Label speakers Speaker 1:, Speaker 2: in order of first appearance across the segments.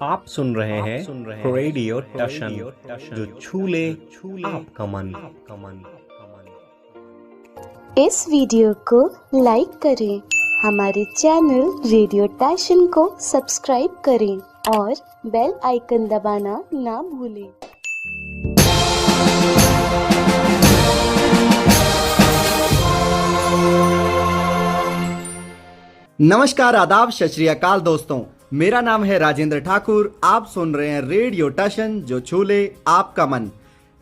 Speaker 1: आप सुन रहे हैं रेडियो टशन जो छू ले आपका मन।
Speaker 2: इस वीडियो को लाइक करें, हमारे चैनल रेडियो टशन को सब्सक्राइब करें और बेल आइकन दबाना ना भूलें।
Speaker 3: नमस्कार, आदाब, सत श्री अकाल दोस्तों। मेरा नाम है राजेंद्र ठाकुर। आप सुन रहे हैं रेडियो टशन जो छू ले आपका मन।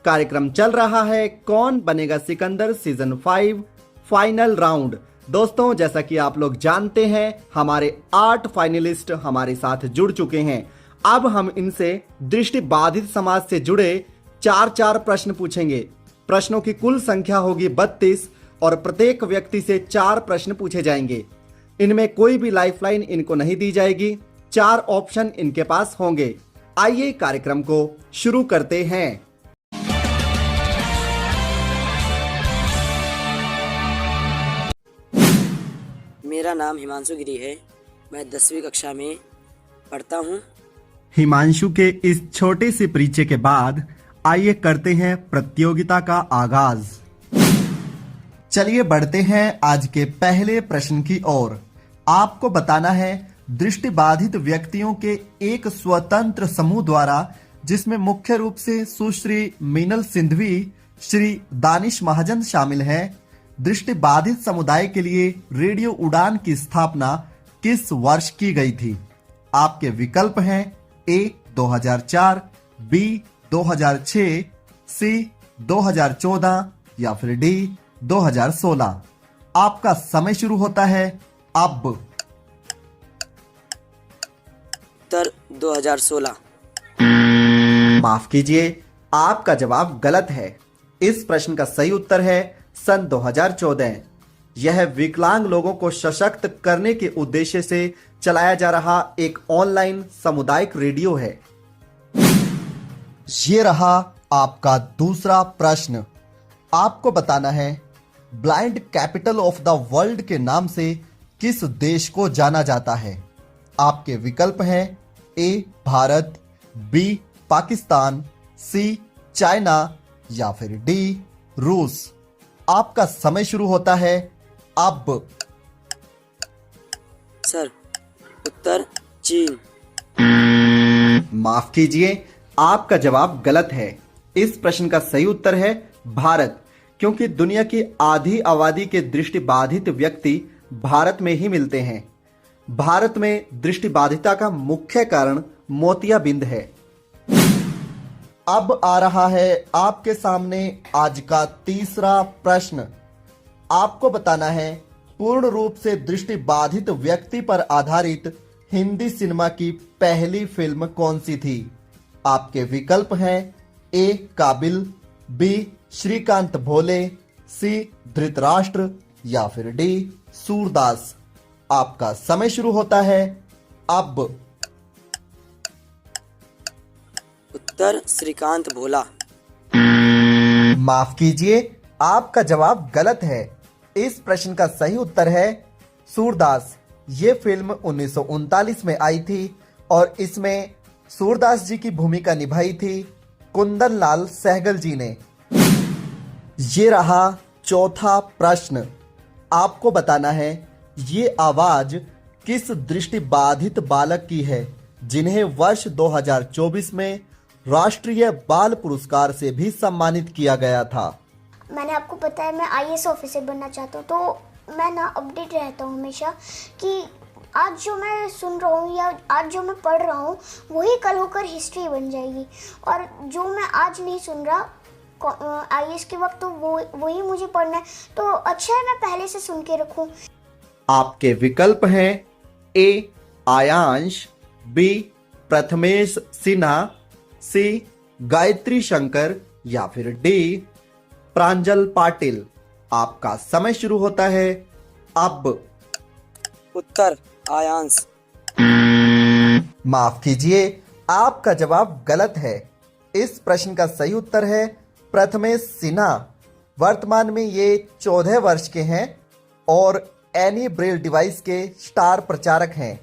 Speaker 3: कार्यक्रम चल रहा है कौन बनेगा सिकंदर सीजन 5 फाइनल राउंड। दोस्तों, जैसा कि आप लोग जानते हैं, हमारे 8 फाइनलिस्ट हमारे साथ जुड़ चुके हैं। अब हम इनसे दृष्टि बाधित समाज से जुड़े 4 प्रश्न पूछेंगे। प्रश्नों की कुल संख्या होगी 32 और प्रत्येक व्यक्ति से 4 प्रश्न पूछे जाएंगे। इनमें कोई भी लाइफलाइन इनको नहीं दी जाएगी। 4 ऑप्शन इनके पास होंगे। आइए कार्यक्रम को शुरू करते हैं।
Speaker 4: मेरा नाम हिमांशु गिरी है। मैं 10वीं कक्षा में पढ़ता हूँ।
Speaker 3: हिमांशु के इस छोटे से परिचय के बाद आइए करते हैं प्रतियोगिता का आगाज। चलिए बढ़ते हैं आज के पहले प्रश्न की ओर। आपको बताना है दृष्टिबाधित व्यक्तियों के एक स्वतंत्र समूह द्वारा, जिसमें मुख्य रूप से सुश्री मीनल सिंधवी, श्री दानिश महाजन शामिल हैं, दृष्टिबाधित समुदाय के लिए रेडियो उड़ान की स्थापना किस वर्ष की गई थी? आपके विकल्प हैं ए 2004, बी 2006, सी 2014 या फिर डी 2016। आपका समय शुरू होता है अब।
Speaker 4: उत्तर 2016।
Speaker 3: माफ कीजिए, आपका जवाब गलत है। इस प्रश्न का सही उत्तर है सन 2014। यह विकलांग लोगों को सशक्त करने के उद्देश्य से चलाया जा रहा एक ऑनलाइन सामुदायिक रेडियो है। ये रहा आपका दूसरा प्रश्न। आपको बताना है blind capital of the world के नाम से किस देश को जाना जाता है? आपके विकल्प हैं ए भारत, बी पाकिस्तान, सी चाइना या फिर डी रूस। आपका समय शुरू होता है अब।
Speaker 4: सर, उत्तर चीन।
Speaker 3: माफ कीजिए, आपका जवाब गलत है। इस प्रश्न का सही उत्तर है भारत, क्योंकि दुनिया की आधी आबादी के दृष्टिबाधित व्यक्ति भारत में ही मिलते हैं। भारत में दृष्टिबाधिता का मुख्य कारण मोतियाबिंद है। अब आ रहा है आपके सामने आज का तीसरा प्रश्न। आपको बताना है पूर्ण रूप से दृष्टिबाधित व्यक्ति पर आधारित हिंदी सिनेमा की पहली फिल्म कौन सी थी? आपके विकल्प हैं ए काबिल, बी श्रीकांत भोले, सी धृतराष्ट्र या फिर डी सूरदास। आपका समय शुरू होता है अब।
Speaker 4: उत्तर श्रीकांत भोला।
Speaker 3: माफ कीजिए, आपका जवाब गलत है। इस प्रश्न का सही उत्तर है सूरदास। ये फिल्म 1939 में आई थी और इसमें सूरदास जी की भूमिका निभाई थी कुंदन लाल सहगल जी ने। ये रहा चौथा प्रश्न। आपको बताना है ये आवाज किस दृष्टिबाधित बालक की है, जिन्हें वर्ष 2024 में राष्ट्रीय बाल पुरस्कार से भी सम्मानित किया गया था?
Speaker 5: मैंने आपको पता है मैं आईएएस ऑफिसर बनना चाहता हूँ, तो मैं ना अपडेट रहता हूँ हमेशा कि आज जो मैं सुन रहा हूँ या आज जो मैं पढ़ रहा हूँ वही कल होकर हिस्ट्री बन जाएगी, और जो मैं आज नहीं सुन रहा आईएएस के वक्त तो वही मुझे पढ़ना है, तो अच्छा है मैं पहले से सुन के रखूं।
Speaker 3: आपके विकल्प हैं ए आयांश, बी प्रथमेश सिन्हा, सी गायत्री शंकर या फिर डी प्रांजल पाटिल। आपका समय शुरू होता है अब।
Speaker 4: उत्तर आयांश।
Speaker 3: माफ कीजिए, आपका जवाब गलत है। इस प्रश्न का सही उत्तर है प्रथमेश सिन्हा। वर्तमान में ये 14 वर्ष के हैं और एनी ब्रेल डिवाइस के स्टार प्रचारक हैं।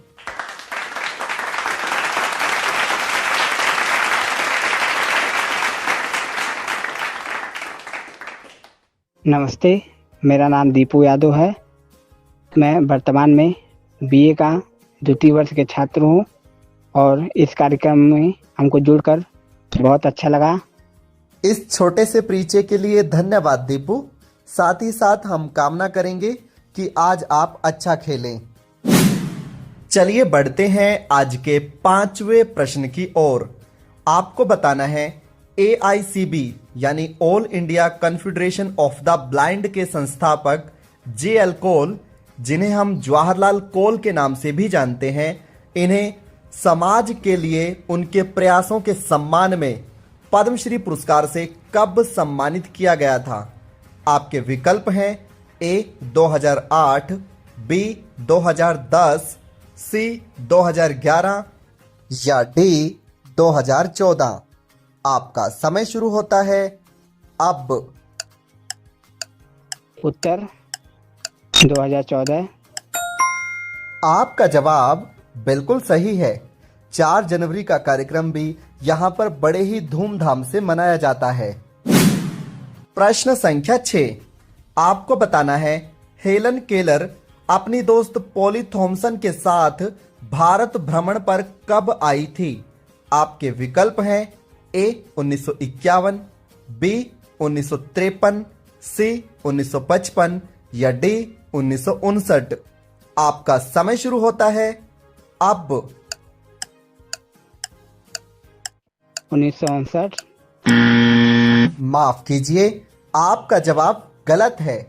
Speaker 6: नमस्ते, मेरा नाम दीपू यादव है। मैं वर्तमान में बीए का द्वितीय वर्ष के छात्र हूँ और इस कार्यक्रम में हमको जुड़कर बहुत अच्छा लगा।
Speaker 3: इस छोटे से परिचय के लिए धन्यवाद दीपू। साथ ही साथ हम कामना करेंगे कि आज आप अच्छा खेलें। चलिए बढ़ते हैं आज के 5वें प्रश्न की ओर। आपको बताना है AICB यानी all India confederation of the blind के संस्थापक JL कौल, जिन्हें हम जवाहरलाल कौल के नाम से भी जानते हैं, इन्हें समाज के लिए उनके प्रयासों के सम्मान में पद्मश्री पुरस्कार से कब सम्मानित किया गया था? आपके विकल्प हैं A 2008, B 2010, C 2011 या D 2014। आपका समय शुरू होता है अब।
Speaker 6: उत्तर 2014।
Speaker 3: आपका जवाब बिल्कुल सही है। 4 जनवरी का कार्यक्रम भी यहाँ पर बड़े ही धूमधाम से मनाया जाता है। प्रश्न संख्या 6। आपको बताना है हेलन केलर अपनी दोस्त पॉली थॉमसन के साथ भारत भ्रमण पर कब आई थी? आपके विकल्प हैं A 1951, B 1953, C 1955 या D 1959। आपका समय शुरू होता है अब।
Speaker 6: 1959।
Speaker 3: माफ कीजिए, आपका जवाब गलत है।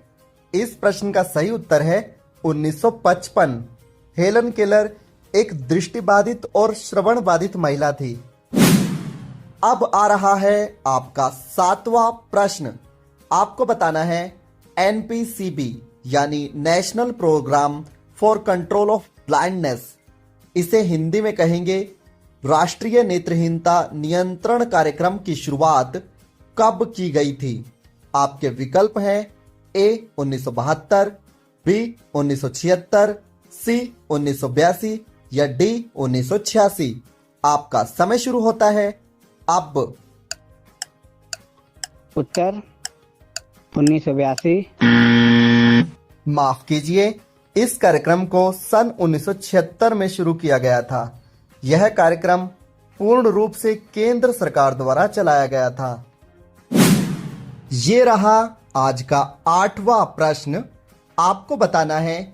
Speaker 3: इस प्रश्न का सही उत्तर है 1955। हेलन केलर एक दृष्टिबाधित और श्रवण बाधित महिला थी। अब आ रहा है आपका 7वां प्रश्न। आपको बताना है NPCB यानी national programme for control of blindness, इसे हिंदी में कहेंगे राष्ट्रीय नेत्रहीनता नियंत्रण कार्यक्रम की शुरुआत कब की गई थी? आपके विकल्प हैं A 1972, B 1976, C 1982 या D 1986। आपका समय शुरू होता है अब।
Speaker 6: उत्तर 1982।
Speaker 3: माफ कीजिए, इस कार्यक्रम को सन 1976 में शुरू किया गया था। यह कार्यक्रम पूर्ण रूप से केंद्र सरकार द्वारा चलाया गया था। ये रहा आज का 8वां प्रश्न। आपको बताना है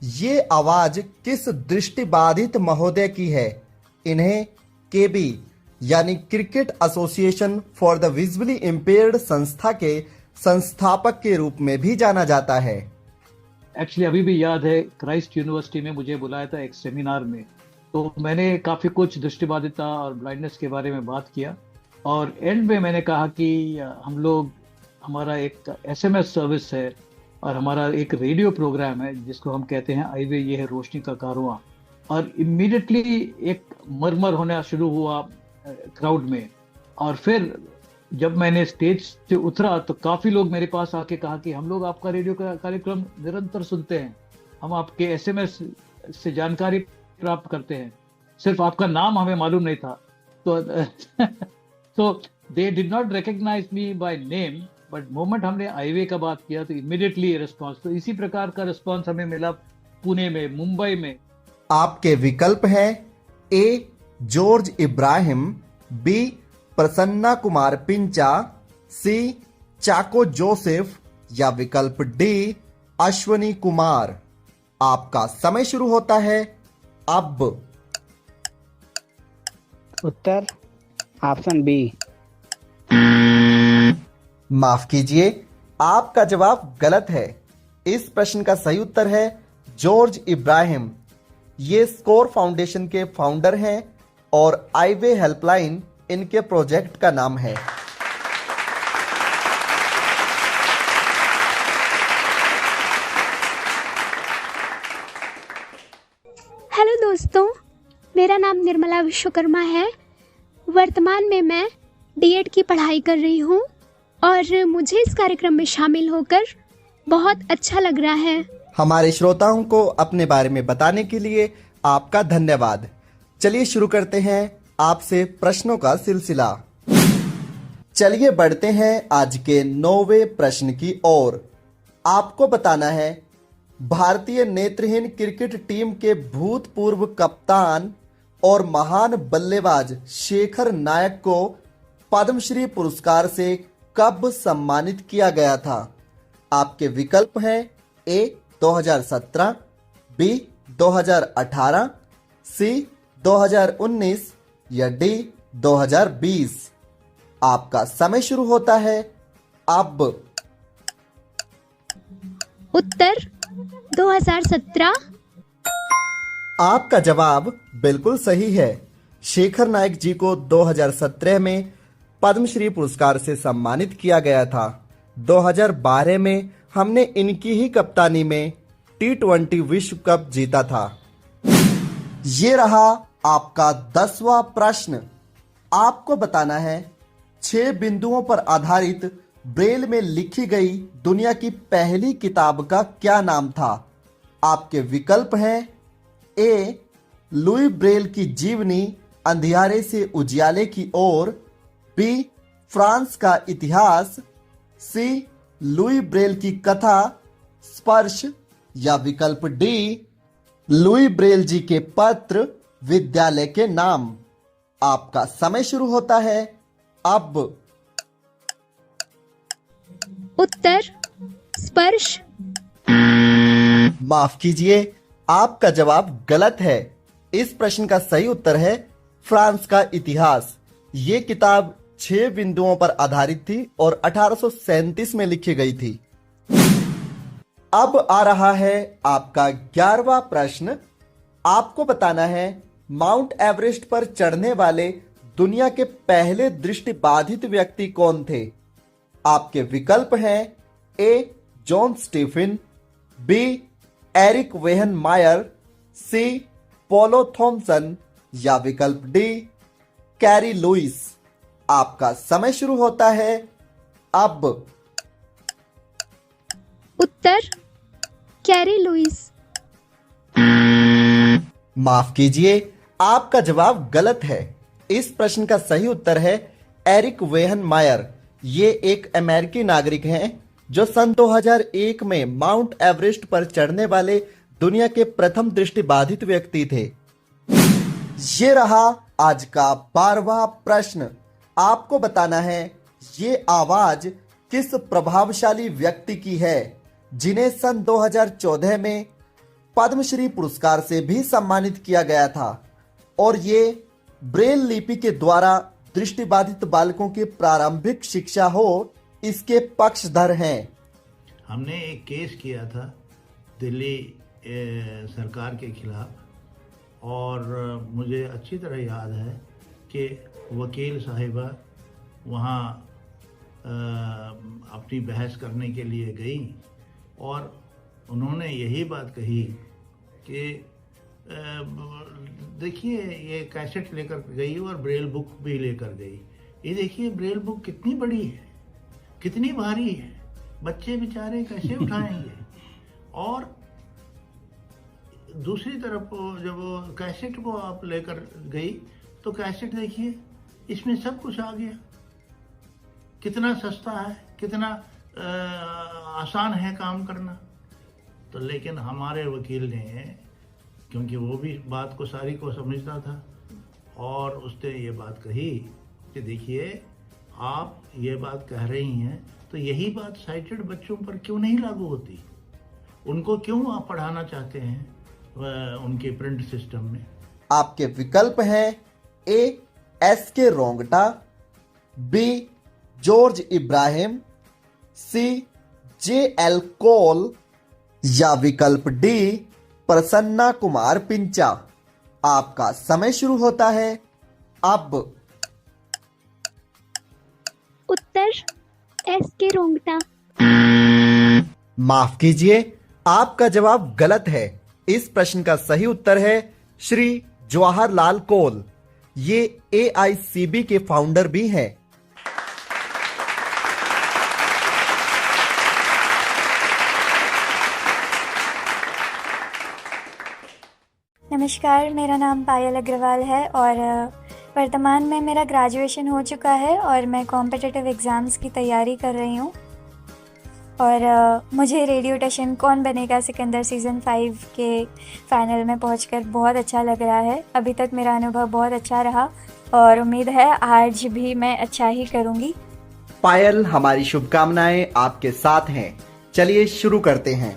Speaker 3: ये आवाज किस दृष्टिबाधित महोदय की है? इन्हें KB यानी cricket association for the visually impaired संस्था के संस्थापक के रूप में भी जाना जाता है।
Speaker 7: एक्चुअली अभी भी याद है, क्राइस्ट यूनिवर्सिटी में मुझे बुलाया था एक सेमिनार में, तो मैंने काफ़ी कुछ दृष्टिबाधिता और ब्लाइंडनेस के बारे में बात किया और एंड में मैंने कहा कि हम लोग, हमारा एक SMS सर्विस है और हमारा एक रेडियो प्रोग्राम है जिसको हम कहते हैं आईवे ये है रोशनी का कारवां। और इमीडिएटली एक मरमर होना शुरू हुआ क्राउड में, और फिर जब मैंने स्टेज से उतरा तो काफ़ी लोग मेरे पास आके कहा कि हम लोग आपका रेडियो का कार्यक्रम निरंतर सुनते हैं, हम आपके SMS से जानकारी प्राप्त करते हैं, सिर्फ आपका नाम हमें मालूम नहीं था। तो they did not recognise me by name, but moment हमने हाईवे का बात किया तो इमीडिएटली रिस्पॉन्स। तो इसी प्रकार का रिस्पॉन्स हमें मिला पुणे में, मुंबई में।
Speaker 3: आपके विकल्प हैं A George Ibrahim, B Prasanna Kumar Pincha, C Chacko Joseph या विकल्प D अश्वनी कुमार। आपका समय शुरू होता है अब।
Speaker 6: उत्तर ऑप्शन B।
Speaker 3: माफ कीजिए, आपका जवाब गलत है। इस प्रश्न का सही उत्तर है जॉर्ज इब्राहिम। ये स्कोर फाउंडेशन के फाउंडर हैं और आईवे हेल्पलाइन इनके प्रोजेक्ट का नाम है।
Speaker 8: हेलो दोस्तों, मेरा नाम निर्मला विश्वकर्मा है। वर्तमान में मैं डीएड की पढ़ाई कर रही हूँ और मुझे इस कार्यक्रम में शामिल होकर बहुत अच्छा लग रहा है।
Speaker 3: हमारे श्रोताओं को अपने बारे में बताने के लिए आपका धन्यवाद। चलिए शुरू करते हैं आपसे प्रश्नों का सिलसिला। चलिए बढ़ते हैं आज के 9वें प्रश्न की ओर। आपको बताना है भारतीय नेत्रहीन क्रिकेट टीम के भूतपूर्व कप्तान और महान बल्लेबाज शेखर नायक को पद्मश्री पुरस्कार से कब सम्मानित किया गया था? आपके विकल्प हैं ए 2017, बी 2018, सी 2019 या डी 2020। आपका समय शुरू होता है अब।
Speaker 8: उत्तर 2017।
Speaker 3: आपका जवाब बिल्कुल सही है। शेखर नायक जी को 2017 में पद्मश्री पुरस्कार से सम्मानित किया गया था। 2012 में हमने इनकी ही कप्तानी में T20 विश्व कप जीता था। ये रहा आपका 10वां प्रश्न। आपको बताना है 6 बिंदुओं पर आधारित ब्रेल में लिखी गई दुनिया की पहली किताब का क्या नाम था? आपके विकल्प हैं ए लुई ब्रेल की जीवनी अंधियारे से उजियाले की ओर, बी फ्रांस का इतिहास, सी लुई ब्रेल की कथा स्पर्श या विकल्प डी लुई ब्रेल जी के पत्र विद्यालय के नाम। आपका समय शुरू होता है अब।
Speaker 8: उत्तर स्पर्श।
Speaker 3: माफ कीजिए, आपका जवाब गलत है। इस प्रश्न का सही उत्तर है फ्रांस का इतिहास। ये किताब 6 बिंदुओं पर आधारित थी और 1837 में लिखी गई थी। अब आ रहा है आपका 11वां प्रश्न। आपको बताना है माउंट एवरेस्ट पर चढ़ने वाले दुनिया के पहले दृष्टिबाधित व्यक्ति कौन थे? आपके विकल्प हैं A John Stephen, B Eric Weihenmayer, C polo Thompson या विकल्प डी कैरी लुइस। आपका समय शुरू होता है अब।
Speaker 8: उत्तर कैरी लुइस।
Speaker 3: माफ कीजिए, आपका जवाब गलत है। इस प्रश्न का सही उत्तर है एरिक वेहन मायर। ये एक अमेरिकी नागरिक हैं जो सन 2001 में माउंट एवरेस्ट पर चढ़ने वाले दुनिया के प्रथम दृष्टिबाधित व्यक्ति थे। ये रहा आज का 12वां प्रश्न। आपको बताना है ये आवाज किस प्रभावशाली व्यक्ति की है जिन्हें सन 2014 में पद्मश्री पुरस्कार से भी सम्मानित किया गया था और ये ब्रेल लिपि के द्वारा दृष्टिबाधित बालकों की प्रारंभिक शिक्षा हो इसके पक्षधर हैं।
Speaker 9: हमने एक केस किया था दिल्ली सरकार के खिलाफ और मुझे अच्छी तरह याद है कि वकील साहिबा वहाँ अपनी बहस करने के लिए गई और उन्होंने यही बात कही कि देखिए ये कैसेट लेकर गई और ब्रेल बुक भी लेकर गई। ये देखिए ब्रेल बुक कितनी बड़ी है, कितनी भारी है, बच्चे बेचारे कैसे उठाएंगे। और दूसरी तरफ जब कैसेट को आप लेकर गई तो कैसेट देखिए इसमें सब कुछ आ गया, कितना सस्ता है, कितना आसान है काम करना। तो लेकिन हमारे वकील ने, क्योंकि वो भी बात को सारी को समझता था, और उसने ये बात कही कि देखिए आप ये बात कह रही हैं तो यही बात साइटेड बच्चों पर क्यों नहीं लागू होती, उनको क्यों आप पढ़ाना चाहते हैं उनके प्रिंट सिस्टम में।
Speaker 3: आपके विकल्प हैं ए एस के रोंगटा, बी जॉर्ज इब्राहिम, सी जे एल कोल या विकल्प डी प्रसन्ना कुमार पिंचा। आपका समय शुरू होता है अब।
Speaker 8: उत्तर एस के रोंगटा।
Speaker 3: माफ कीजिए, आपका जवाब गलत है। इस प्रश्न का सही उत्तर है श्री जवाहरलाल कोल। ये AICB के फाउंडर भी हैं।
Speaker 10: नमस्कार, मेरा नाम पायल अग्रवाल है और वर्तमान में मेरा ग्रेजुएशन हो चुका है और मैं कॉम्पिटिटिव एग्ज़ाम्स की तैयारी कर रही हूँ। और मुझे रेडियो स्टेशन कौन बनेगा सिकंदर सीज़न 5 के फाइनल में पहुंचकर बहुत अच्छा लग रहा है। अभी तक मेरा अनुभव बहुत अच्छा रहा और उम्मीद है आज भी मैं अच्छा ही करूँगी।
Speaker 3: पायल, हमारी शुभकामनाएं आपके साथ हैं। चलिए शुरू करते हैं।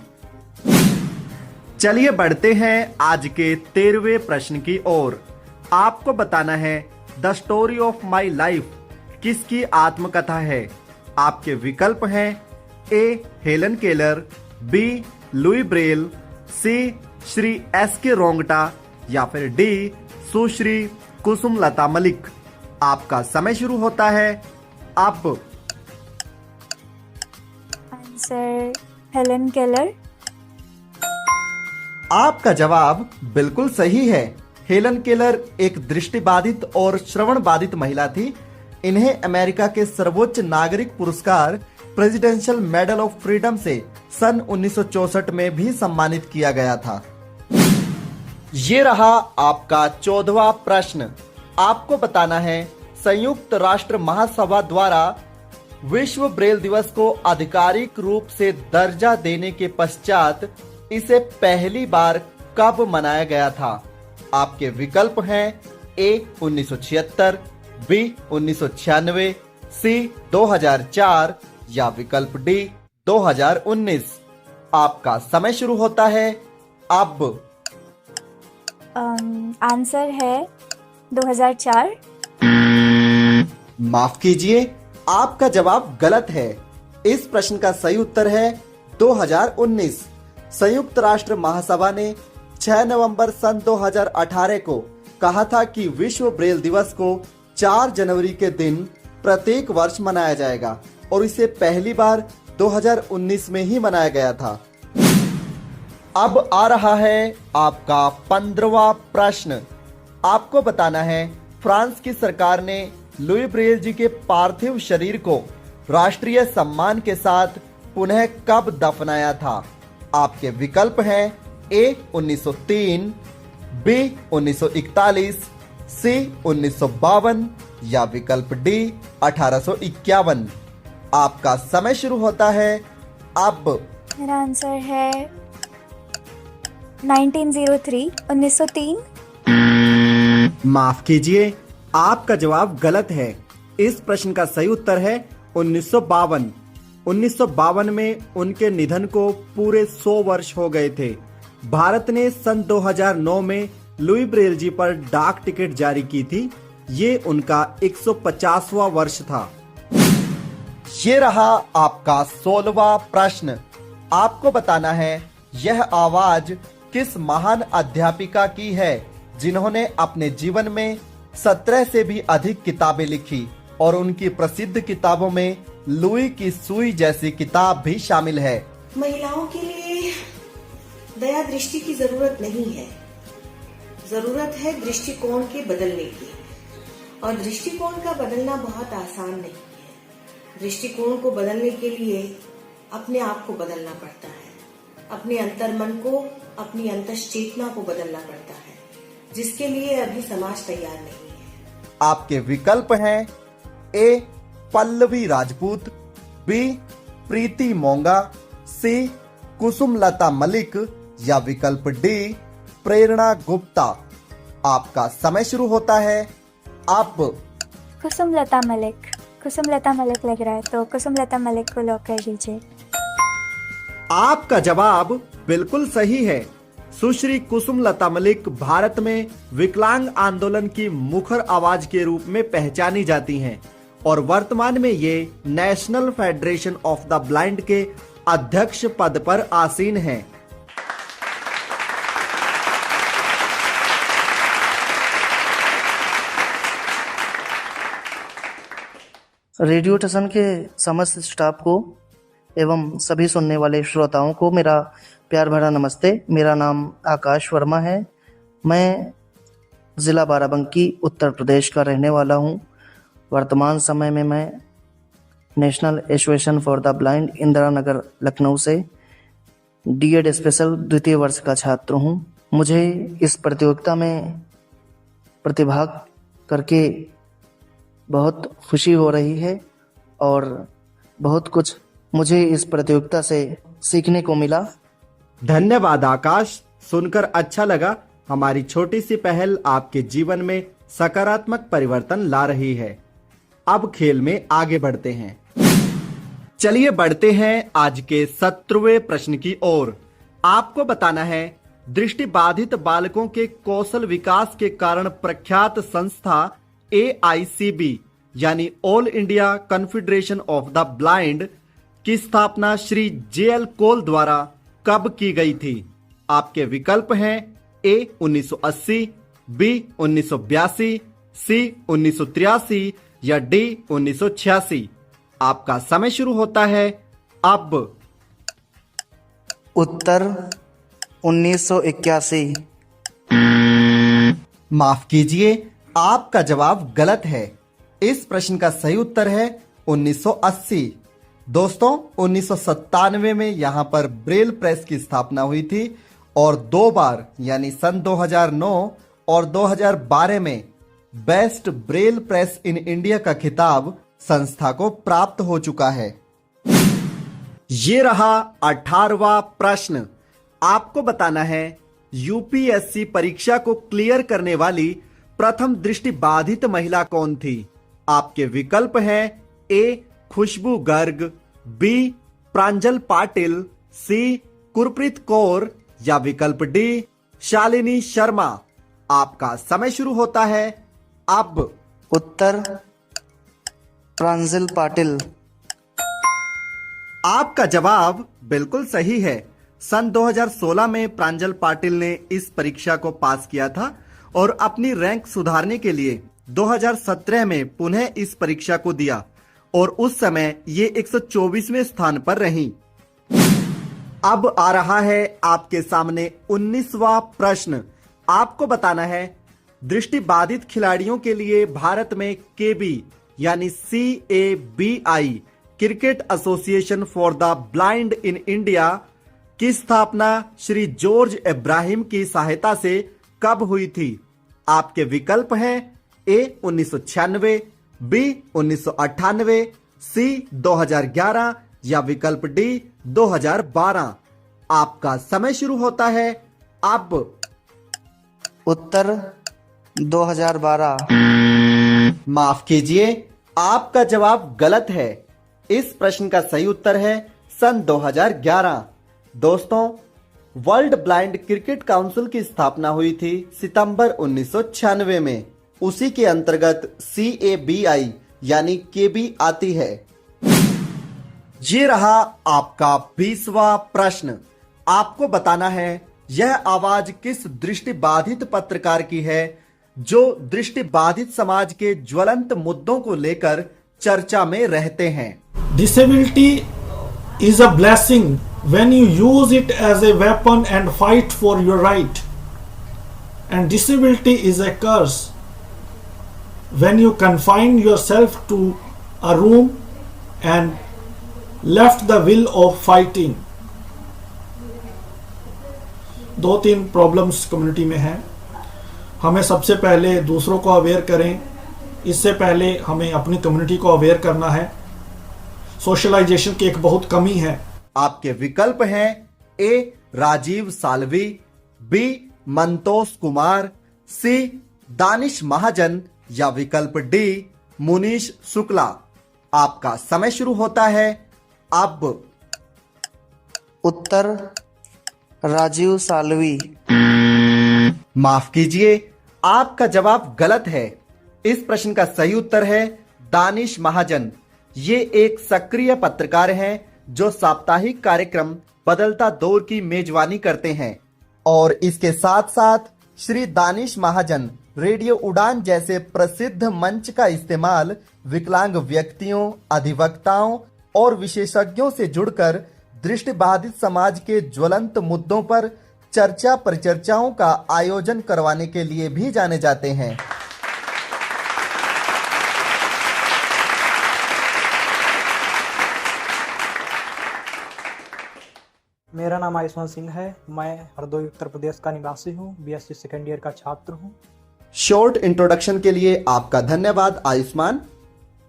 Speaker 3: चलिए बढ़ते हैं आज के 13वें प्रश्न की ओर। आपको बताना है the story of my life किसकी आत्मकथा है। आपके विकल्प हैं A Helen Keller, B Louis Braille, C Shri S K. Rongta या फिर डी सुश्री कुसुमलता मलिक। आपका समय शुरू होता है अब।
Speaker 10: Answer Helen Keller.
Speaker 3: आपका जवाब बिल्कुल सही है। हेलन केलर एक दृष्टिबाधित और श्रवण बाधित महिला थी। इन्हें अमेरिका के सर्वोच्च नागरिक पुरस्कार प्रेसिडेंशियल मेडल ऑफ फ्रीडम से सन 1964 में भी सम्मानित किया गया था। ये रहा आपका 14वां प्रश्न। आपको बताना है संयुक्त राष्ट्र महासभा द्वारा विश्व ब्रेल दिवस को आधिकारिक रूप से दर्जा देने के पश्चात इसे पहली बार कब मनाया गया था। आपके विकल्प हैं ए 1976, बी 1996, सी 2004 या विकल्प डी 2019। आपका समय शुरू होता है अब।
Speaker 10: आंसर है 2004।
Speaker 3: माफ कीजिए, आपका जवाब गलत है। इस प्रश्न का सही उत्तर है 2019। संयुक्त राष्ट्र महासभा ने 6 नवंबर सन 2018 को कहा था कि विश्व ब्रेल दिवस को 4 जनवरी के दिन प्रत्येक वर्ष मनाया जाएगा और इसे पहली बार 2019 में ही मनाया गया था। अब आ रहा है आपका 15वां प्रश्न। आपको बताना है फ्रांस की सरकार ने लुई ब्रेल जी के पार्थिव शरीर को राष्ट्रीय सम्मान के साथ पुनः कब दफनाया था। आपके विकल्प हैं ए 1903, बी 1941, सी 1952 या विकल्प डी 1851। आपका समय शुरू होता है अब।
Speaker 10: मेरा आंसर है 1903, 1903।
Speaker 3: माफ कीजिए, आपका जवाब गलत है। इस प्रश्न का सही उत्तर है 1952। 1952 में उनके निधन को पूरे 100 वर्ष हो गए थे। भारत ने सन 2009 में लुई ब्रेल जी पर डाक टिकट जारी की थी। ये उनका 150वां वर्ष था। ये रहा आपका 16वां प्रश्न। आपको बताना है यह आवाज किस महान अध्यापिका की है जिन्होंने अपने जीवन में 17 से भी अधिक किताबें लिखी और उनकी प्रसिद्ध किताबों में लुई की सुई जैसी किताब भी शामिल है।
Speaker 11: महिलाओं के लिए दया दृष्टि की जरूरत नहीं है, जरूरत है दृष्टिकोण के बदलने की। और दृष्टिकोण का बदलना बहुत आसान नहीं है। दृष्टिकोण को बदलने के लिए अपने आप को बदलना पड़ता है, अपने अंतर्मन को, अपनी अंतश्चेतना को बदलना पड़ता है, जिसके लिए अभी समाज तैयार नहीं है।
Speaker 3: आपके विकल्प हैं ए पल्लवी राजपूत, बी प्रीति मोंगा, सी कुसुमलता मलिक या विकल्प डी प्रेरणा गुप्ता। आपका समय शुरू होता है अब।
Speaker 10: कुसुमलता मलिक। कुसुमलता मलिक लग रहा है, तो कुसुमलता मलिक को लॉक कर दीजिए।
Speaker 3: आपका जवाब बिल्कुल सही है। सुश्री कुसुमलता मलिक भारत में विकलांग आंदोलन की मुखर आवाज के रूप में पहचानी जाती हैं और वर्तमान में ये national federation of the blind के अध्यक्ष पद पर आसीन हैं।
Speaker 12: रेडियो स्टेशन के समस्त स्टाफ को एवं सभी सुनने वाले श्रोताओं को मेरा प्यार भरा नमस्ते। मेरा नाम आकाश वर्मा है। मैं ज़िला बाराबंकी उत्तर प्रदेश का रहने वाला हूं। वर्तमान समय में मैं National Association for the Blind Indira Nagar Lucknow से डीएड स्पेशल द्वितीय वर्ष का छात्र हूं। मुझे इस प्रतियोगिता में प्रतिभाग करके बहुत खुशी हो रही है और बहुत कुछ मुझे इस प्रतियोगिता से सीखने को मिला।
Speaker 3: धन्यवाद आकाश, सुनकर अच्छा लगा। हमारी छोटी सी पहल आपके जीवन में सकारात्मक परिवर्तन ला रही है। अब खेल में आगे बढ़ते हैं। चलिए बढ़ते हैं आज के 17वें प्रश्न की ओर। आपको बताना है, दृष्टिबाधित बालकों के कौशल विकास के कारण प्रख्यात संस्था AICB यानी all India confederation of the blind की स्थापना श्री JL कोल द्वारा कब की गई थी? आपके विकल्प हैं A 1980, B 1982, C 1983 या D 1986। आपका समय शुरू होता है अब।
Speaker 12: उत्तर 1981।
Speaker 3: माफ कीजिए, आपका जवाब गलत है। इस प्रश्न का सही उत्तर है 1980। दोस्तों, 1997 में यहां पर ब्रेल प्रेस की स्थापना हुई थी और 2 बार यानी सन 2009 और 2012 में best Braille press in India का खिताब संस्था को प्राप्त हो चुका है। ये रहा 18वां प्रश्न। आपको बताना है, UPSC परीक्षा को क्लियर करने वाली प्रथम दृष्टिबाधित महिला कौन थी? आपके विकल्प हैं A Khushboo Garg, B Pranjal Patil, C Gurpreet Kaur या विकल्प D शालिनी शर्मा। आपका समय शुरू होता है अब।
Speaker 12: उत्तर प्रांजल पाटिल।
Speaker 3: आपका जवाब बिल्कुल सही है। सन 2016 में प्रांजल पाटिल ने इस परीक्षा को पास किया था और अपनी रैंक सुधारने के लिए 2017 में पुनः इस परीक्षा को दिया और उस समय ये 124वें स्थान पर रही। अब आ रहा है आपके सामने 19वां प्रश्न। आपको बताना है, दृष्टिबाधित खिलाड़ियों के लिए भारत में KB यानी CABI cricket association for the blind in India की स्थापना श्री जॉर्ज इब्राहिम की सहायता से कब हुई थी? आपके विकल्प हैं A 1996, B 1998, C 2011 या विकल्प D 2012। आपका समय शुरू होता है अब।
Speaker 12: उत्तर 2012।
Speaker 3: माफ कीजिए, आपका जवाब गलत है। इस प्रश्न का सही उत्तर है सन 2011। दोस्तों, वर्ल्ड ब्लाइंड क्रिकेट काउंसिल की स्थापना हुई थी सितंबर 1996 में। उसी के अंतर्गत CABI यानी KB आती है। ये रहा आपका 20वां प्रश्न। आपको बताना है, यह आवाज किस दृष्टिबाधित पत्रकार की है जो दृष्टिबाधित समाज के ज्वलंत मुद्दों को लेकर चर्चा में रहते हैं?
Speaker 13: Disability is a blessing when you use it as a weapon and fight for your right. And disability is a curse when you confine yourself to a room and left the will of fighting. 2-3 problems community में हैं। हमें सबसे पहले दूसरों को aware करें, इससे पहले हमें अपनी कम्युनिटी को अवेयर करना है। सोशलाइजेशन की एक बहुत कमी है।
Speaker 3: आपके विकल्प हैं A Rajiv Salvi, B Mantosh Kumar, C Danish महाजन या विकल्प D मुनीश शुक्ला। आपका समय शुरू होता है अब।
Speaker 12: उत्तर राजीव साल्वी।
Speaker 3: माफ कीजिए, आपका जवाब गलत है। इस प्रश्न का सही उत्तर है दानिश महाजन। ये एक सक्रिय पत्रकार हैं जो साप्ताहिक कार्यक्रम बदलता दौर की मेजबानी करते हैं और इसके साथ साथ श्री दानिश महाजन रेडियो उड़ान जैसे प्रसिद्ध मंच का इस्तेमाल विकलांग व्यक्तियों, अधिवक्ताओं और विशेषज्ञों से जुड़कर दृष्टिबाधित समाज के ज्वलंत मुद्दों पर चर्चा परिचर्चाओं का आयोजन करवाने के लिए भी जाने जाते हैं।
Speaker 14: मेरा नाम आयुष्मान सिंह है। मैं हरदोई उत्तर प्रदेश का निवासी हूँ। BSc सेकेंड ईयर का छात्र हूँ।
Speaker 3: शॉर्ट इंट्रोडक्शन के लिए आपका धन्यवाद आयुष्मान।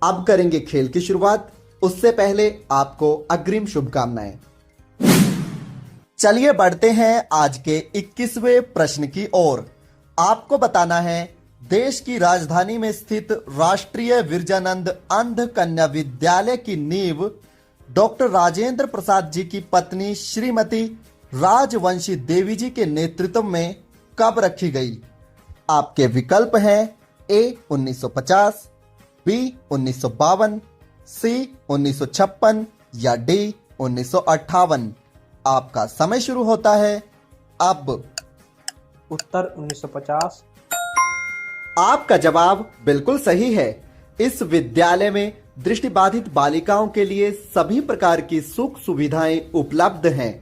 Speaker 3: अब करेंगे खेल की शुरुआत, उससे पहले आपको अग्रिम शुभकामनाएं। चलिए बढ़ते हैं आज के 21वें प्रश्न की ओर। आपको बताना है देश की राजधानी में स्थित राष्ट्रीय विरजानंद अंध कन्या विद्यालय की नींव डॉक्टर राजेंद्र प्रसाद जी की पत्नी श्रीमती राजवंशी देवी जी के नेतृत्व में कब रखी गई? आपके विकल्प हैं ए 1950, बी 1952, सी 1956 या डी 1958। आपका समय शुरू होता है अब।
Speaker 14: उत्तर 1950।
Speaker 3: आपका जवाब बिल्कुल सही है। इस विद्यालय में दृष्टिबाधित बालिकाओं के लिए सभी प्रकार की सुख सुविधाएं उपलब्ध हैं।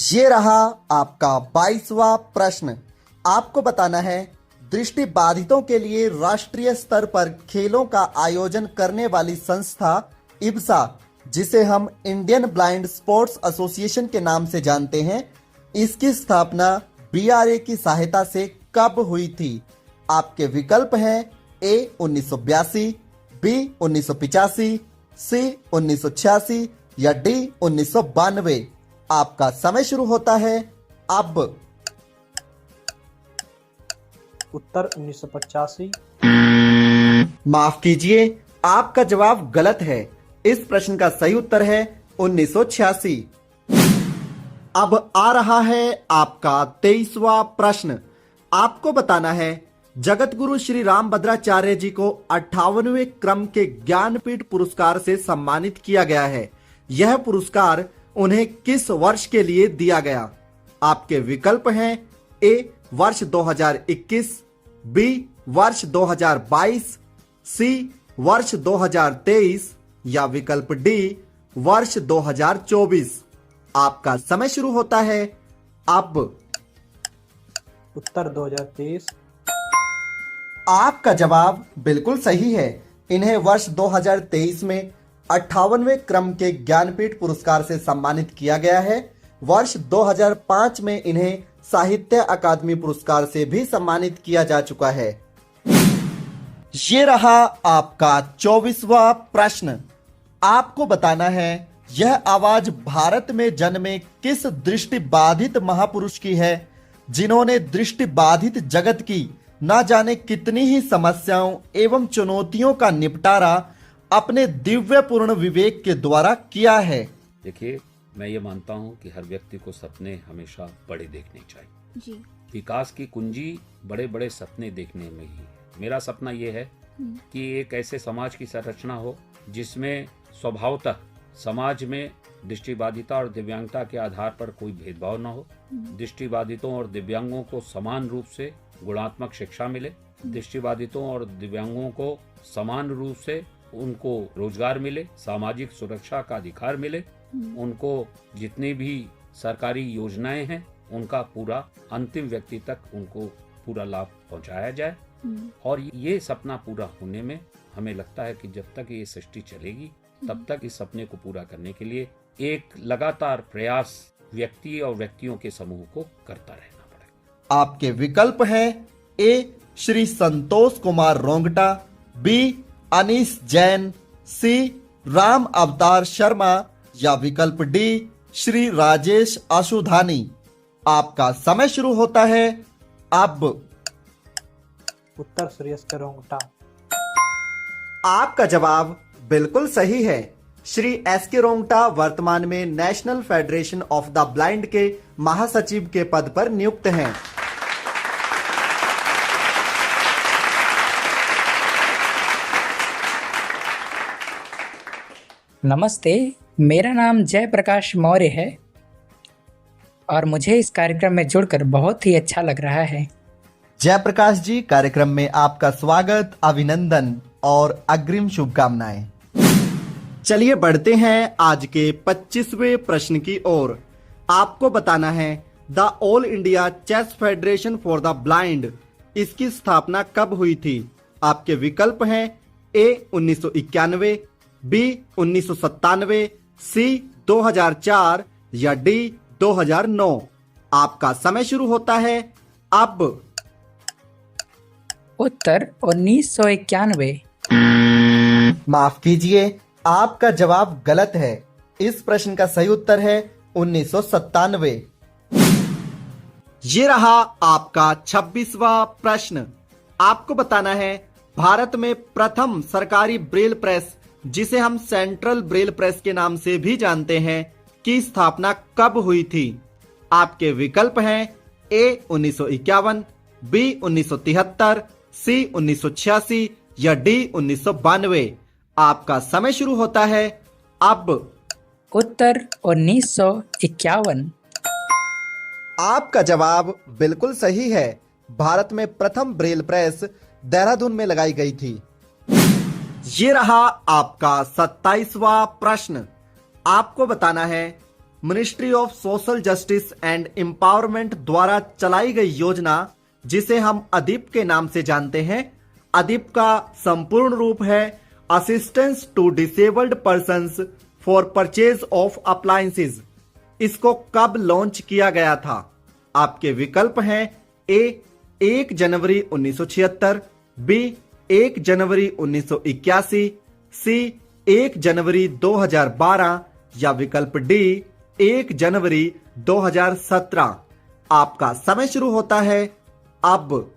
Speaker 3: ये रहा आपका 22वां प्रश्न। आपको बताना है दृष्टिबाधितों के लिए राष्ट्रीय स्तर पर खेलों का आयोजन करने वाली संस्था इब्सा, जिसे हम इंडियन ब्लाइंड स्पोर्ट्स एसोसिएशन के नाम से जानते हैं, इसकी स्थापना बीआरए की सहायता से कब हुई थी? आपके विकल्प हैं ए 1982, बी 1985, सी 1986 या डी 1992। आपका समय शुरू होता है अब।
Speaker 14: उत्तर 1985।
Speaker 3: माफ कीजिए, आपका जवाब गलत है। इस प्रश्न का सही उत्तर है 1986। अब आ रहा है आपका 23वां प्रश्न। आपको बताना है जगत गुरु श्री रामभद्राचार्य जी को 58वें क्रम के ज्ञानपीठ पुरस्कार से सम्मानित किया गया है। यह पुरस्कार उन्हें किस वर्ष के लिए दिया गया? आपके विकल्प हैं ए वर्ष 2021, बी वर्ष 2022, सी वर्ष 2023 या विकल्प डी वर्ष 2024। आपका समय शुरू होता है अब।
Speaker 14: उत्तर 2023।
Speaker 3: आपका जवाब बिल्कुल सही है। इन्हें वर्ष 2023 में 58वें क्रम के ज्ञानपीठ पुरस्कार से सम्मानित किया गया है। वर्ष 2005 में इन्हें साहित्य अकादमी पुरस्कार से भी सम्मानित किया जा चुका है। ये रहा आपका 24वां प्रश्न। आपको बताना है यह आवाज भारत में जन्मे किस दृष्टिबाधित महापुरुष की है, जिन्होंने दृष्टिबाधित जगत की न जाने कितनी ही समस्याओं एवं चुनौतियों का निपटारा अपने दिव्यपूर्ण विवेक के द्वारा किया है?
Speaker 15: देखिए, मैं ये मानता हूँ कि हर व्यक्ति को सपने हमेशा बड़े देखने चाहिए
Speaker 16: जी।
Speaker 15: विकास की कुंजी बड़े बड़े सपने देखने में ही है। मेरा सपना ये है कि एक ऐसे समाज की संरचना हो जिसमें स्वभावतः समाज में दृष्टिबाधिता और दिव्यांगता के आधार पर कोई भेदभाव न हो। दृष्टिबाधितों और दिव्यांगों को समान रूप से गुणात्मक शिक्षा मिले। दृष्टिबाधितों और दिव्यांगों को समान रूप से उनको रोजगार मिले, सामाजिक सुरक्षा का अधिकार मिले, उनको जितनी भी सरकारी योजनाएं हैं उनका पूरा अंतिम व्यक्ति तक उनको पूरा लाभ पहुंचाया जाए। और ये सपना पूरा होने में हमें लगता है कि जब तक ये सृष्टि चलेगी तब तक इस सपने को पूरा करने के लिए एक लगातार प्रयास व्यक्ति और व्यक्तियों के समूह को करता रहना पड़ेगा।
Speaker 3: आपके विकल्प हैं ए श्री संतोष कुमार रोंगटा, बी अनीस जैन, सी राम अवतार शर्मा या विकल्प डी श्री राजेश आशुधानी। आपका समय शुरू होता है अब।
Speaker 14: उत्तर श्री एस के रोंगटा।
Speaker 3: आपका जवाब बिल्कुल सही है। श्री एस के रोंगटा वर्तमान में national federation of the blind के महासचिव के पद पर नियुक्त हैं।
Speaker 17: नमस्ते, मेरा नाम जयप्रकाश मौर्य है और मुझे इस कार्यक्रम में जुड़कर बहुत ही अच्छा लग रहा है।
Speaker 3: जयप्रकाश जी, कार्यक्रम में आपका स्वागत, अभिनंदन और अग्रिम शुभकामनाएं। चलिए बढ़ते हैं आज के 25वें प्रश्न की ओर। आपको बताना है the All India Chess Federation for the Blind, इसकी स्थापना कब हुई थी? आपके विकल्प हैं ए 1991, बी 1997, सी 2004 या डी 2009। आपका समय शुरू होता है अब।
Speaker 17: उत्तर 1991।
Speaker 3: माफ कीजिए, आपका जवाब गलत है। इस प्रश्न का सही उत्तर है 1997। ये रहा आपका 26वां प्रश्न। आपको बताना है भारत में प्रथम सरकारी ब्रेल प्रेस, जिसे हम सेंट्रल ब्रेल प्रेस के नाम से भी जानते हैं, की स्थापना कब हुई थी। आपके विकल्प हैं ए 1951, बी 1973, सी 1986 या डी 1992। आपका समय शुरू होता है अब।
Speaker 17: उत्तर 1951।
Speaker 3: आपका जवाब बिल्कुल सही है। भारत में प्रथम ब्रेल प्रेस देहरादून में लगाई गई थी। ये रहा आपका 27वां प्रश्न। आपको बताना है ministry of social justice and empowerment द्वारा चलाई गई योजना, जिसे हम अदीप के नाम से जानते हैं। अदीप का संपूर्ण रूप है assistance to disabled persons for purchase of appliances. इसको कब लॉन्च किया गया था। आपके विकल्प हैं ए 1 जनवरी 1976, बी 1 जनवरी 1981, सी 1 जनवरी 2012 या विकल्प डी 1 जनवरी 2017। आपका समय शुरू होता है अब।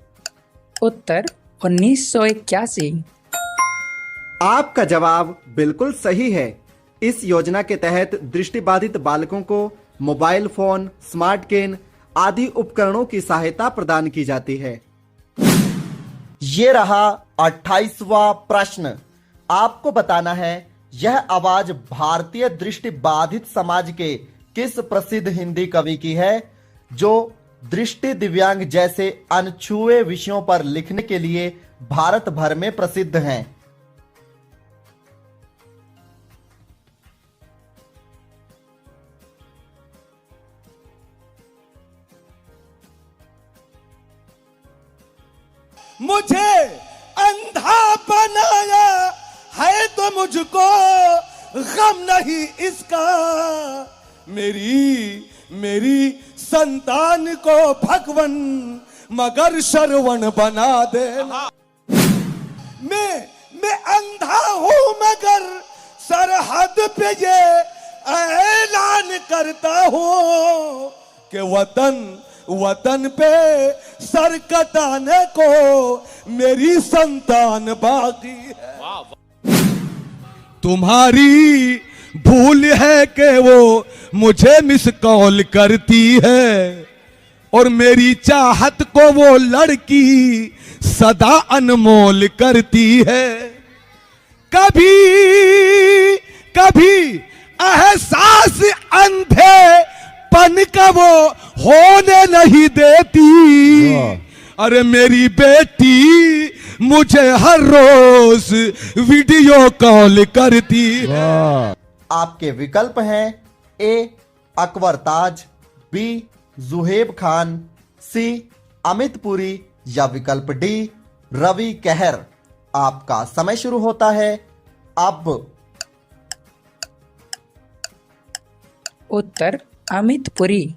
Speaker 17: उत्तर 1981।
Speaker 3: आपका जवाब बिल्कुल सही है। इस योजना के तहत दृष्टिबाधित बालकों को मोबाइल फोन, स्मार्ट केन आदि उपकरणों की सहायता प्रदान की जाती है। ये रहा 28वां प्रश्न। आपको बताना है यह आवाज भारतीय दृष्टिबाधित समाज के किस प्रसिद्ध हिंदी कवि की है, जो दृष्टि दिव्यांग जैसे अनछुए विषयों पर लिखने के लिए भारत भर में प्रसिद्ध हैं।
Speaker 16: मुझे अंधा बनाया है तो मुझको गम नहीं इसका, मेरी संतान को भगवन मगर श्रवण बना देना। मैं अंधा हूं मगर सरहद पे ये ऐलान करता हूं कि वतन पे सर कटाने को मेरी संतान बाकी है। तुम्हारी भूल है कि वो मुझे मिस कॉल करती है और मेरी चाहत को वो लड़की सदा अनमोल करती है। कभी एहसास अंधेपन का वो होने नहीं देती। अरे मेरी बेटी मुझे हर रोज वीडियो कॉल करती है।
Speaker 3: आपके विकल्प हैं ए अकबर ताज, बी जुहेब खान, सी अमित पुरी या विकल्प डी रवि कहर। आपका समय शुरू होता है अब।
Speaker 17: उत्तर अमित पुरी।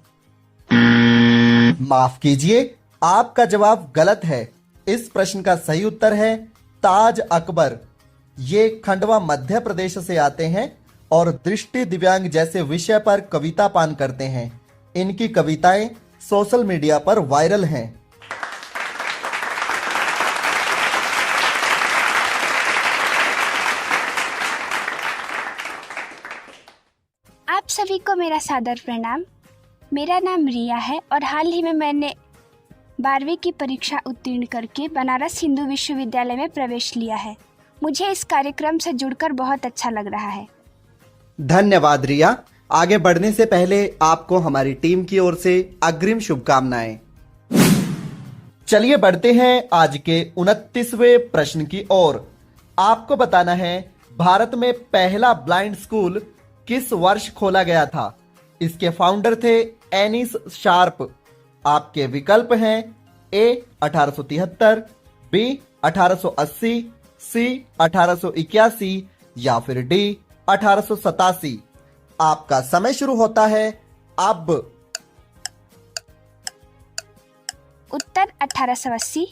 Speaker 3: माफ कीजिए, आपका जवाब गलत है। इस प्रश्न का सही उत्तर है ताज अकबर। ये खंडवा मध्य प्रदेश से आते हैं और दृष्टि दिव्यांग जैसे विषय पर कविता पान करते हैं। इनकी कविताएं सोशल मीडिया पर वायरल हैं।
Speaker 8: आप सभी को मेरा सादर प्रणाम। मेरा नाम रिया है और हाल ही में मैंने 12वीं की परीक्षा उत्तीर्ण करके बनारस हिंदू विश्वविद्यालय में प्रवेश लिया है। मुझे इस कार्यक्रम से जुड़कर बहुत अच्छा लग रहा है।
Speaker 3: धन्यवाद रिया। आगे बढ़ने से पहले आपको हमारी टीम की ओर से अग्रिम शुभकामनाएं। चलिए बढ़ते हैं आज के 29वें प्रश्न की ओर। आपको बताना है भारत में पहला ब्लाइंड स्कूल किस वर्ष खोला गया था। इसके फाउंडर थे एनिस शार्प। आपके विकल्प हैं ए 1873, बी 1880, सी 1881 या फिर डी 1887। आपका समय शुरू होता है अब।
Speaker 8: उत्तर 1880।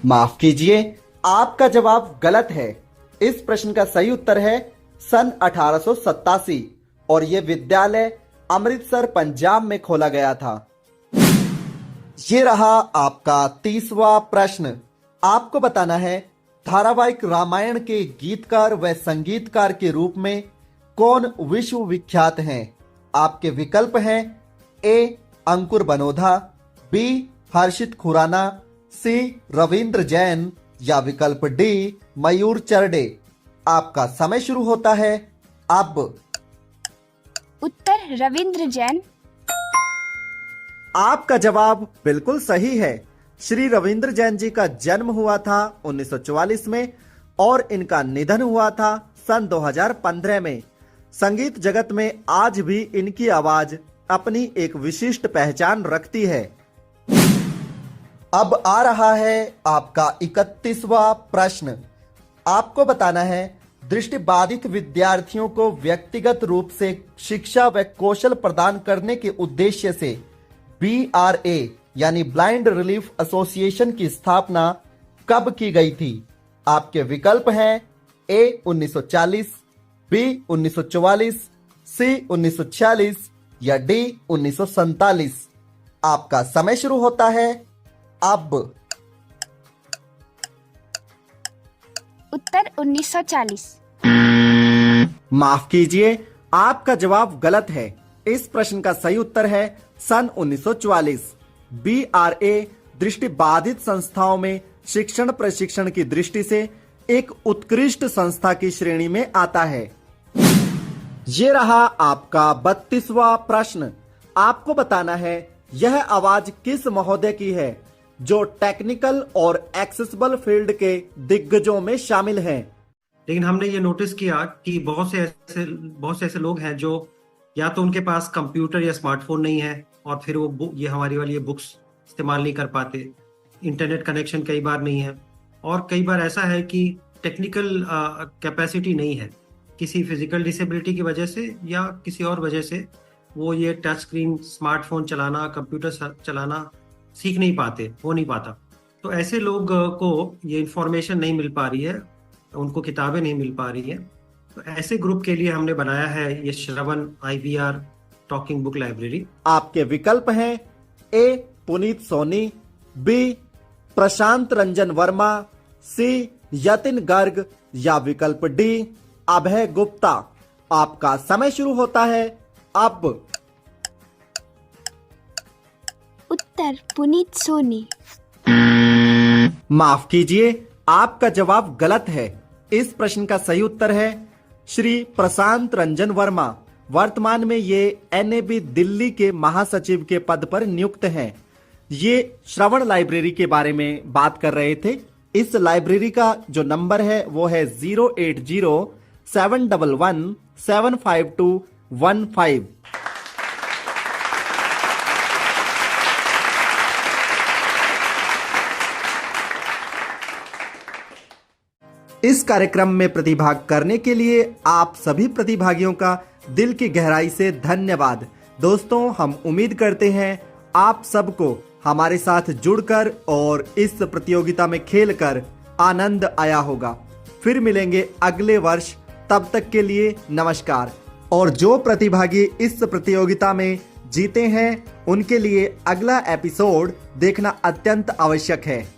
Speaker 3: माफ कीजिए, आपका जवाब गलत है। इस प्रश्न का सही उत्तर है सन 1887 और यह विद्यालय अमृतसर पंजाब में खोला गया था। ये रहा आपका 30वां प्रश्न। आपको बताना है धारावाहिक रामायण के गीतकार व संगीतकार के रूप में कौन विश्व विख्यात हैं। आपके विकल्प हैं ए अंकुर बनोधा, बी हर्षित खुराना, सी रविंद्र जैन या विकल्प डी मयूर चरडे। आपका समय शुरू होता है अब।
Speaker 18: उत्तर रविंद्र जैन।
Speaker 3: आपका जवाब बिल्कुल सही है। श्री रविंद्र जैन जी का जन्म हुआ था 1944 में और इनका निधन हुआ था सन 2015 में। संगीत जगत में आज भी इनकी आवाज अपनी एक विशिष्ट पहचान रखती है। अब आ रहा है आपका 31वां प्रश्न। आपको बताना है दृष्टिबाधित विद्यार्थियों को व्यक्तिगत रूप से शिक्षा व कौशल प्रदान करने के उद्देश्य से BRA यानी ब्लाइंड रिलीफ एसोसिएशन की स्थापना कब की गई थी। आपके विकल्प हैं ए 1940, बी 1944, सी 1946 या डी 1947। आपका समय शुरू होता है अब।
Speaker 18: उत्तर 1940।
Speaker 3: माफ कीजिए, आपका जवाब गलत है। इस प्रश्न का सही उत्तर है सन 1944। BRA दृष्टिबाधित संस्थाओं में शिक्षण प्रशिक्षण की दृष्टि से एक उत्कृष्ट संस्था की श्रेणी में आता है। ये रहा आपका 32वां प्रश्न। आपको बताना है यह आवाज किस महोदय की है जो टेक्निकल और एक्सेसिबल फील्ड के दिग्गजों में शामिल हैं।
Speaker 19: लेकिन हमने ये नोटिस किया कि बहुत से ऐसे लोग हैं जो या तो उनके पास कंप्यूटर या स्मार्टफोन नहीं है और फिर वो ये हमारी वाली बुक्स इस्तेमाल नहीं कर पाते, इंटरनेट कनेक्शन कई बार नहीं है, और कई बार ऐसा है कि टेक्निकल कैपेसिटी नहीं है किसी फिजिकल डिसेबिलिटी की वजह से या किसी और वजह से वो ये टच स्क्रीन स्मार्टफोन चलाना, कंप्यूटर चलाना सीख नहीं पाते, हो नहीं पाता। तो ऐसे लोग को ये इंफॉर्मेशन नहीं मिल पा रही है, उनको किताबें नहीं मिल पा रही है। तो ऐसे ग्रुप के लिए हमने बनाया है ये श्रवण IVR टॉकिंग बुक लाइब्रेरी।
Speaker 3: आपके विकल्प हैं ए पुनीत सोनी, बी प्रशांत रंजन वर्मा, सी यतिन गर्ग या विकल्प डी अभय गुप्ता। आपका समय शुरू होता है अब।
Speaker 18: उत्तर पुनीत सोनी।
Speaker 3: माफ कीजिए, आपका जवाब गलत है। इस प्रश्न का सही उत्तर है श्री प्रशांत रंजन वर्मा। वर्तमान में ये NAB दिल्ली के महासचिव के पद पर नियुक्त हैं। ये श्रवण लाइब्रेरी के बारे में बात कर रहे थे। इस लाइब्रेरी का जो नंबर है वो है 08071175215। इस कार्यक्रम में प्रतिभाग करने के लिए आप सभी प्रतिभागियों का दिल की गहराई से धन्यवाद। दोस्तों, हम उम्मीद करते हैं आप सबको हमारे साथ जुड़कर और इस प्रतियोगिता में खेलकर आनंद आया होगा। फिर मिलेंगे अगले वर्ष, तब तक के लिए नमस्कार। और जो प्रतिभागी इस प्रतियोगिता में जीते हैं उनके लिए अगला एपिसोड देखना अत्यंत आवश्यक है।